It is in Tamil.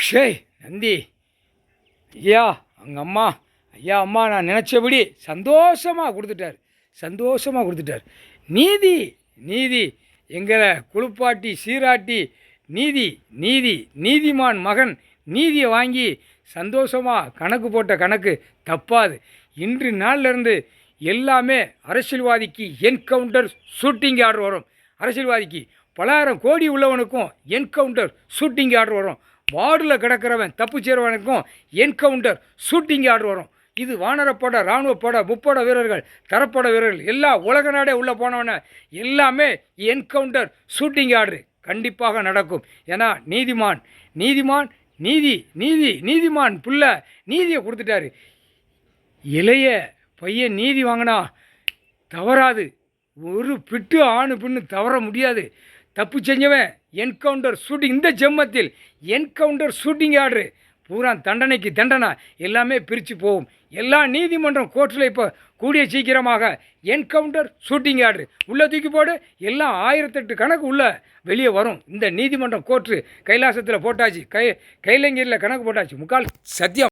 ஷேய் நந்தி ஐயா அவங்க அம்மா ஐயா அம்மா நான் நினச்சபடி சந்தோஷமாக கொடுத்துட்டார். நீதி நீதி எங்களை குளிப்பாட்டி சீராட்டி நீதி நீதி நீதிமான் மகன் நீதியை வாங்கி சந்தோஷமாக கணக்கு போட்ட கணக்கு தப்பாது. இன்று நாள்லேருந்து எல்லாமே அரசியல்வாதிக்கு என்கவுண்டர் ஷூட்டிங் ஆர்டர் வரும். அரசியல்வாதிக்கு பலாயிரம் கோடி உள்ளவனுக்கும் என்கவுண்டர் ஷூட்டிங் ஆர்டர் வரும். வார்டில் கிடக்கிறவன் தப்பு செய்கிறவனுக்கும் என்கவுண்டர் ஷூட்டிங் ஆர்டர் வரும். இது வானரப்பட இராணுவப்பட முப்பட வீரர்கள் தரப்பட வீரர்கள் எல்லா உலக நாடே உள்ளே போனவன எல்லாமே என்கவுண்டர் ஷூட்டிங் ஆர்டர் கண்டிப்பாக நடக்கும். ஏன்னா நீதிமான் நீதிமான் நீதி நீதி நீதிமான் புள்ள நீதியை கொடுத்துட்டாரு. இளைய பையன் நீதி வாங்கினா தவறாது. ஒரு பிட்டு ஆணு பின்னு தவற முடியாது. தப்பு செஞ்சவன் என்கவுண்டர் ஷூட்டிங். இந்த ஜென்மத்தில் என்கவுண்டர் ஷூட்டிங் ஆர்டரு பூரா தண்டனைக்கு தண்டனை எல்லாமே பிரித்து போகும். எல்லா நீதிமன்றம் கோர்ட்டில் இப்போ கூடிய சீக்கிரமாக என்கவுண்டர் ஷூட்டிங் ஆர்டரு உள்ளே தூக்கி போடு. எல்லாம் 1008 கணக்கு உள்ளே வெளியே வரும். இந்த நீதிமன்றம் கோர்ட்டு கைலாசத்தில் போட்டாச்சு, கைலங்கரில் கணக்கு போட்டாச்சு. முக்கால் சத்தியம்.